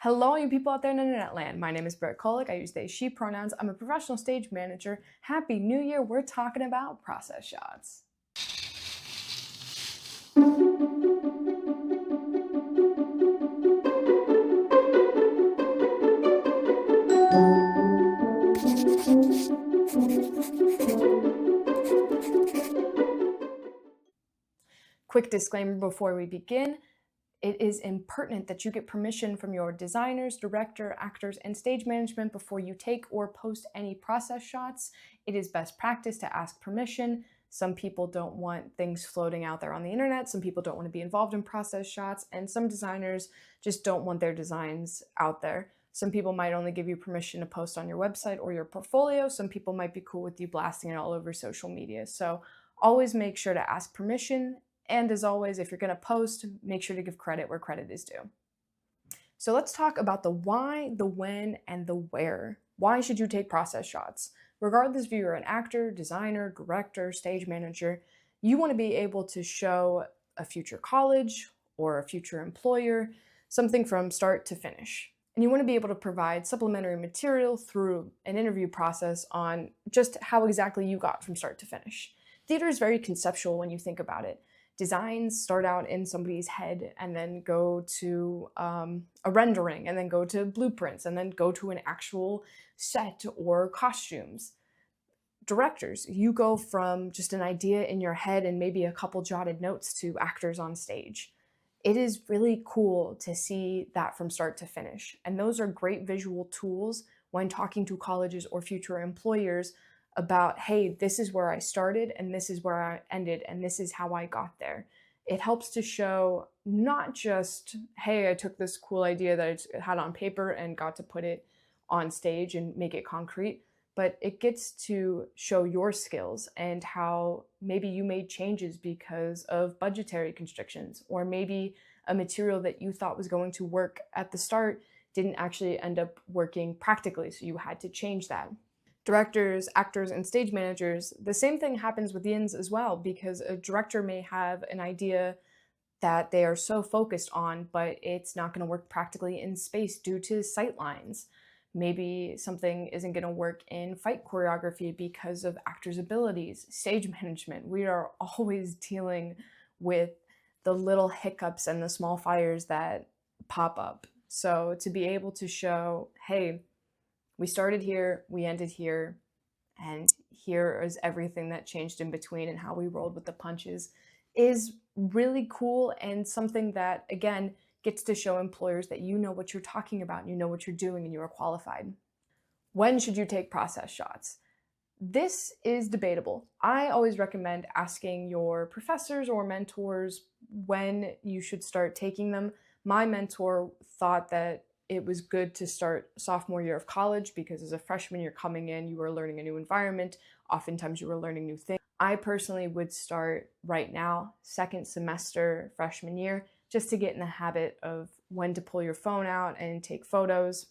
Hello, you people out there in internet land. My name is Brett Kolick. I use they, she pronouns. I'm a professional stage manager. Happy New Year. We're talking about process shots. Quick disclaimer before we begin. It is impertinent that you get permission from your designers, director, actors, and stage management before you take or post any process shots. It is best practice to ask permission. Some people don't want things floating out there on the internet. Some people don't want to be involved in process shots, and some designers just don't want their designs out there. Some people might only give you permission to post on your website or your portfolio. Some people might be cool with you blasting it all over social media. So always make sure to ask permission. And as always, if you're going to post, make sure to give credit where credit is due. So let's talk about the why, the when, and the where. Why should you take process shots? Regardless if you're an actor, designer, director, stage manager, you want to be able to show a future college or a future employer something from start to finish. And you want to be able to provide supplementary material through an interview process on just how exactly you got from start to finish. Theater is very conceptual when you think about it. Designs start out in somebody's head and then go to a rendering and then go to blueprints and then go to an actual set or costumes. Directors, you go from just an idea in your head and maybe a couple jotted notes to actors on stage. It is really cool to see that from start to finish. And those are great visual tools when talking to colleges or future employers about, hey, this is where I started and this is where I ended and this is how I got there. It helps to show not just, hey, I took this cool idea that I had on paper and got to put it on stage and make it concrete, but it gets to show your skills and how maybe you made changes because of budgetary constrictions, or maybe a material that you thought was going to work at the start didn't actually end up working practically, so you had to change that. Directors, actors, and stage managers, the same thing happens with yins as well, because a director may have an idea that they are so focused on, but it's not going to work practically in space due to sight lines. Maybe something isn't going to work in fight choreography because of actors' abilities, stage management. We are always dealing with the little hiccups and the small fires that pop up. So to be able to show, hey, we started here, we ended here, and here is everything that changed in between and how we rolled with the punches is really cool, and something that, again, gets to show employers that you know what you're talking about, and you know what you're doing, and you are qualified. When should you take process shots? This is debatable. I always recommend asking your professors or mentors when you should start taking them. My mentor thought that it was good to start sophomore year of college because as a freshman, you're coming in, you are learning a new environment. Oftentimes you are learning new things. I personally would start right now, second semester, freshman year, just to get in the habit of when to pull your phone out and take photos.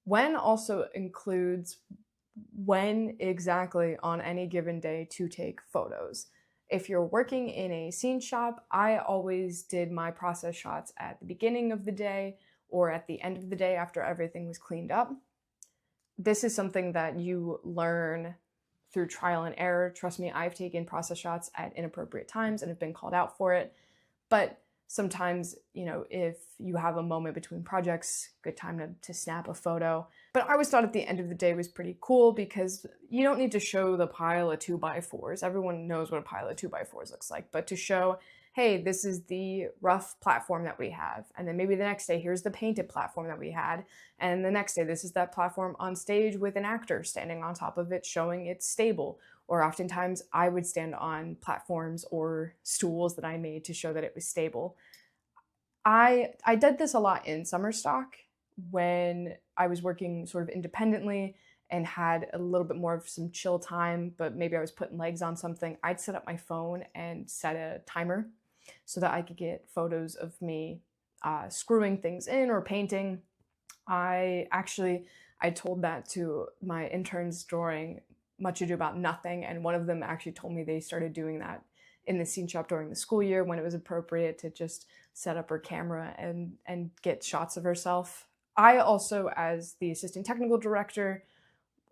When also includes when exactly on any given day to take photos. If you're working in a scene shop, I always did my process shots at the beginning of the day or at the end of the day after everything was cleaned up. This is something that you learn through trial and error. Trust me, I've taken process shots at inappropriate times and have been called out for it. But sometimes, if you have a moment between projects, good time to snap a photo. But I always thought at the end of the day was pretty cool because you don't need to show the pile of 2x4s. Everyone knows what a pile of 2x4s looks like. But to show, hey, this is the rough platform that we have. And then maybe the next day, here's the painted platform that we had. And the next day, this is that platform on stage with an actor standing on top of it, showing it's stable. Or oftentimes I would stand on platforms or stools that I made to show that it was stable. I did this a lot in summer stock when I was working sort of independently and had a little bit more of some chill time, but maybe I was putting legs on something. I'd set up my phone and set a timer so that I could get photos of me screwing things in or painting. I told that to my interns during Much Ado About Nothing, and one of them actually told me they started doing that in the scene shop during the school year when it was appropriate to just set up her camera and get shots of herself. I also, as the assistant technical director,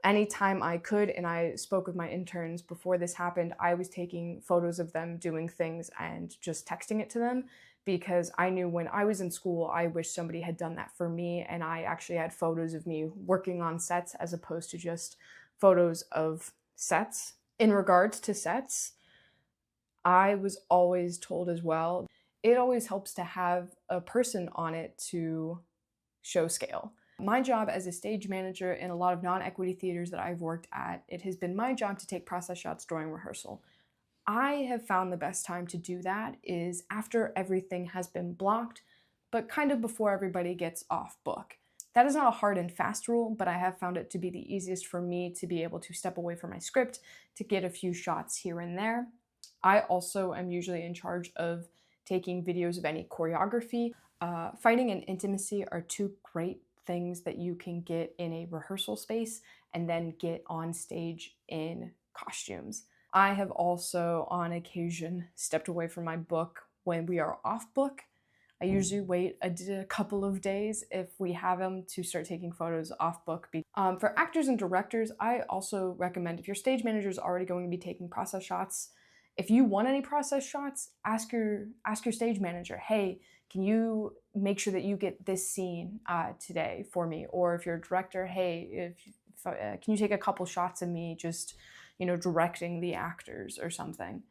anytime I could, and I spoke with my interns before this happened, I was taking photos of them doing things and just texting it to them, because I knew when I was in school, I wish somebody had done that for me, and I actually had photos of me working on sets as opposed to just photos of sets. In regards to sets, I was always told as well, it always helps to have a person on it to show scale. My job as a stage manager in a lot of non-equity theaters that I've worked at, it has been my job to take process shots during rehearsal. I have found the best time to do that is after everything has been blocked, but kind of before everybody gets off book. That is not a hard and fast rule, but I have found it to be the easiest for me to be able to step away from my script to get a few shots here and there. I also am usually in charge of taking videos of any choreography. Fighting and intimacy are two great things that you can get in a rehearsal space and then get on stage in costumes. I have also, on occasion, stepped away from my book when we are off book. I usually wait a couple of days if we have them to start taking photos off book. For actors and directors, I also recommend, if your stage manager is already going to be taking process shots, if you want any process shots, ask your stage manager, hey, can you make sure that you get this scene today for me? Or if you're a director, hey, can you take a couple shots of me just, directing the actors or something?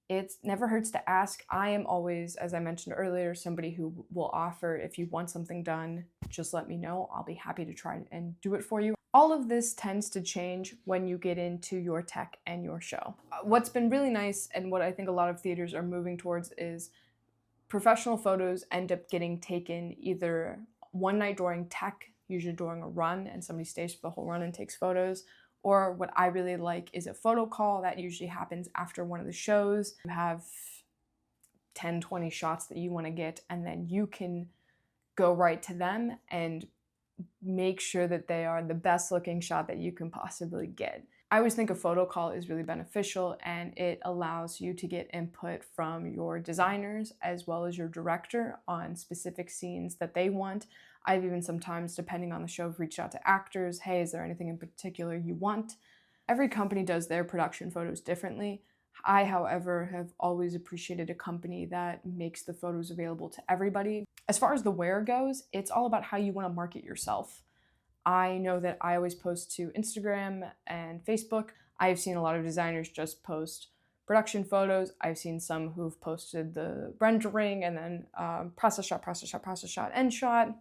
It never hurts to ask. I am always, as I mentioned earlier, somebody who will offer, if you want something done, just let me know. I'll be happy to try and do it for you. All of this tends to change when you get into your tech and your show. What's been really nice, and what I think a lot of theaters are moving towards, is professional photos end up getting taken either one night during tech, usually during a run, and somebody stays for the whole run and takes photos, or what I really like is a photo call that usually happens after one of the shows. You have 10, 20 shots that you want to get, and then you can go right to them and make sure that they are the best looking shot that you can possibly get. I always think a photo call is really beneficial, and it allows you to get input from your designers as well as your director on specific scenes that they want. I've even sometimes, depending on the show, reached out to actors, hey, is there anything in particular you want? Every company does their production photos differently. I, however, have always appreciated a company that makes the photos available to everybody. As far as the wear goes, it's all about how you want to market yourself. I know that I always post to Instagram and Facebook. I've seen a lot of designers just post production photos. I've seen some who've posted the rendering and then process shot, end shot.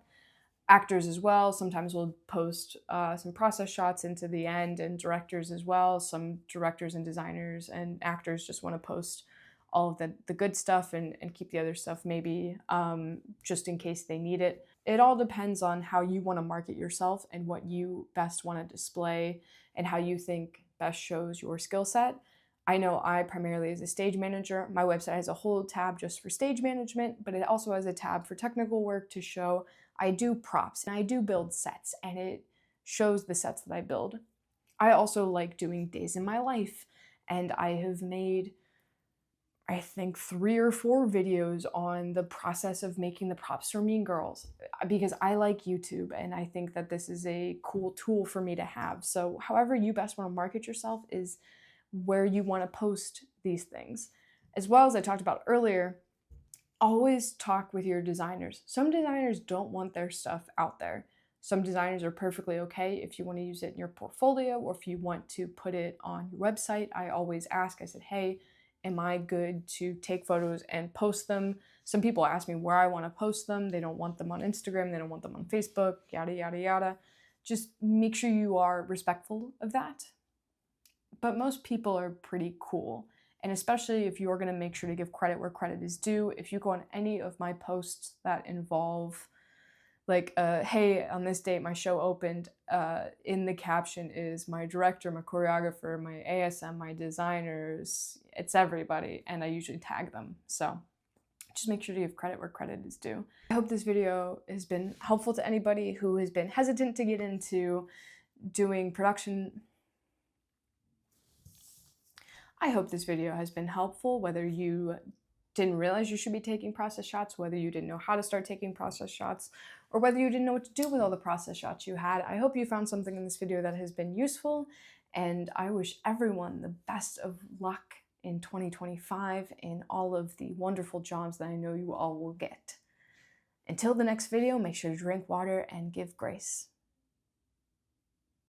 Actors as well sometimes will post some process shots into the end, and directors as well. Some directors and designers and actors just want to post all of the good stuff and keep the other stuff maybe just in case they need it. It all depends on how you want to market yourself and what you best want to display and how you think best shows your skill set. I know I primarily, as a stage manager, my website has a whole tab just for stage management, but it also has a tab for technical work to show I do props and I do build sets, and it shows the sets that I build. I also like doing days in my life, and I have made, I think, 3 or 4 videos on the process of making the props for Mean Girls, because I like YouTube and I think that this is a cool tool for me to have. So however you best want to market yourself is where you want to post these things. As well, as I talked about earlier, always talk with your designers. Some designers don't want their stuff out there. Some designers are perfectly okay if you want to use it in your portfolio or if you want to put it on your website. I always ask, I said, hey, am I good to take photos and post them? Some people ask me where I want to post them. They don't want them on Instagram. They don't want them on Facebook, yada, yada, yada. Just make sure you are respectful of that. But most people are pretty cool. And especially if you're going to make sure to give credit where credit is due. If you go on any of my posts that involve, like, hey, on this date my show opened, in the caption is my director, my choreographer, my ASM, my designers, it's everybody, and I usually tag them. So just make sure to give credit where credit is due. I hope this video has been helpful to anybody who has been hesitant to get into doing production. I hope this video has been helpful, whether you didn't realize you should be taking process shots, whether you didn't know how to start taking process shots, or whether you didn't know what to do with all the process shots you had. I hope you found something in this video that has been useful, and I wish everyone the best of luck in 2025 in all of the wonderful jobs that I know you all will get. Until the next video, make sure to drink water and give grace.